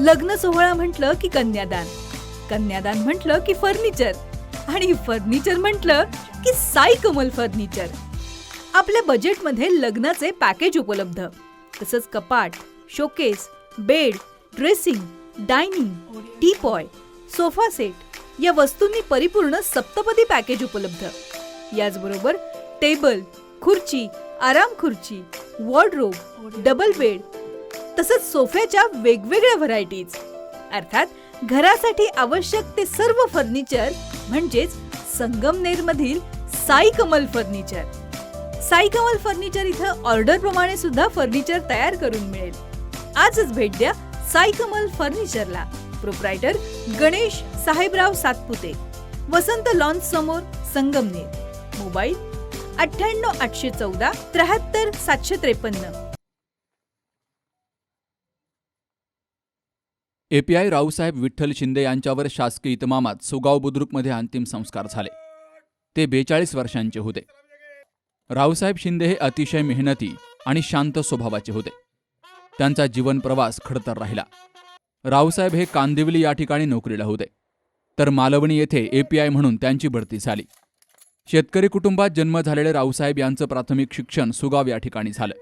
लग्न सोहळा म्हटलं की कन्यादान, कन्यादान म्हटलं की फर्निचर आणि फर्निचर म्हटलं की साई कमल फर्निचर. आपल्या बजेटमध्ये लग्नाचे पॅकेज उपलब्ध, तसंच कपाट, showcase, bed, dressing, dining, teapoy, sofa set या वस्तूंनी परिपूर्ण सप्तपदी पॅकेज उपलब्ध. याचबरोबर टेबल, खुर्ची, आराम खुर्ची, वॉर्डरोब, डबल बेड तसंच सोफ्याच्या वेगवेगळ्या व्हरायटीज. अर्थात घरासाठी आवश्यक ते सर्व फर्निचर म्हणजेच संगमनेरमधील साई कमल फर्निचर. साई कमल फर्निचर इथं ऑर्डर प्रमाणे सुद्धा फर्निचर तयार करून मिळेल. आजच भेट द्या साई कमल फर्निचरला. प्रोप्रायटर गणेश साहेबराव सातपुते, वसंत लॉन्च समोर, संगमनेर. मोबाईल 98 814 73 753. API रावसाहेब विठ्ठल शिंदे यांच्यावर शासकीय इतमामात सुगाव बुद्रुकमध्ये अंतिम संस्कार झाले. ते 42 वर्षांचे होते. रावसाहेब शिंदे हे अतिशय मेहनती आणि शांत स्वभावाचे होते. त्यांचा जीवन प्रवास खडतर राहिला. रावसाहेब हे कांदिवली या ठिकाणी नोकरीला होते, तर मालवणी येथे API म्हणून त्यांची बढती झाली. शेतकरी कुटुंबात जन्म झालेले रावसाहेब यांचं प्राथमिक शिक्षण सुगाव या ठिकाणी झालं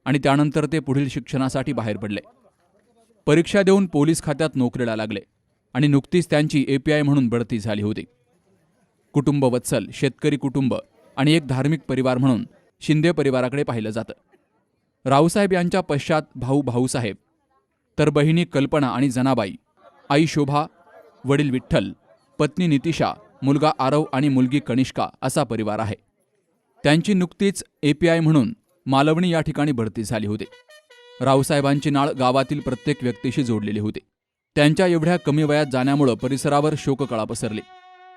आणि त्यानंतर ते पुढील शिक्षणासाठी बाहेर पडले. परीक्षा देऊन पोलीस खात्यात नोकरीला लागले आणि नुकतीच त्यांची API म्हणून बढती झाली होती. कुटुंबवत्सल, शेतकरी कुटुंब आणि एक धार्मिक परिवार म्हणून शिंदे परिवाराकडे पाहिलं जातं. रावसाहेब यांच्या पश्चात भाऊ भाऊसाहेब, तर बहिणी कल्पना आणि जनाबाई, आई शोभा, वडील विठ्ठल, पत्नी नितिशा, मुलगा आरव आणि मुलगी कनिष्का असा परिवार आहे. त्यांची नुकतीच API म्हणून मालवणी या ठिकाणी बढती झाली होती. रावसाहेबांची नाळ गावातील प्रत्येक व्यक्तीशी जोडलेली होती. त्यांच्या एवढ्या कमी वयात जाण्यामुळे परिसरावर शोककळा पसरली.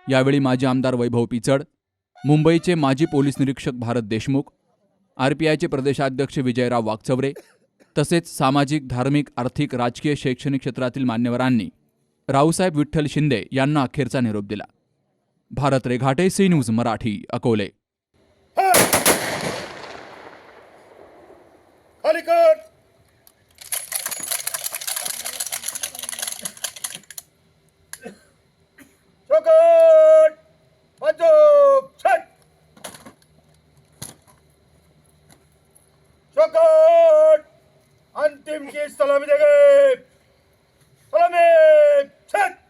यावेळी माजी आमदार वैभव पिचड, मुंबईचे माजी पोलीस निरीक्षक भारत देशमुख, RPIचे प्रदेशाध्यक्ष विजयराव वाकचौरे तसेच सामाजिक, धार्मिक, आर्थिक, राजकीय, शैक्षणिक क्षेत्रातील मान्यवरांनी रावसाहेब विठ्ठल शिंदे यांना अखेरचा निरोप दिला. Bharat Reghate, C news Marathi, Akole. अंतिम की सलामी देंगे. सलामी छत.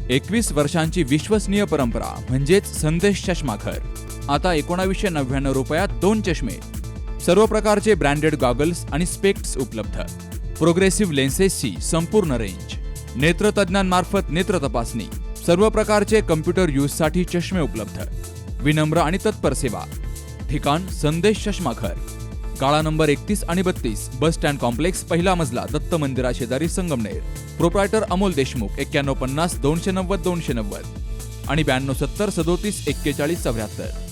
एकवीस वर्षांची विश्वसनीय परंपरा म्हणजेच संदेश चष्माघर. आता 1999 रुपयात 2 चष्मे. सर्व प्रकारचे ब्रँडेड गॉगल्स आणि स्पेक्ट्स उपलब्ध. प्रोग्रेसिव्ह लेन्सेसची संपूर्ण रेंज. नेत्रतज्ञांमार्फत नेत्र तपासणी. सर्व प्रकारचे कम्प्युटर यूजसाठी चष्मे उपलब्ध. विनम्र आणि तत्पर सेवा. ठिकाण संदेश चष्माघर. गाळा नंबर 31 आणि 32, बस स्टँड कॉम्प्लेक्स, पहिला मजला, दत्त मंदिरा शेजारी, संगमनेर. प्रोप्रायटर अमोल देशमुख. 9150 290 290 आणि 9270 37 41 74.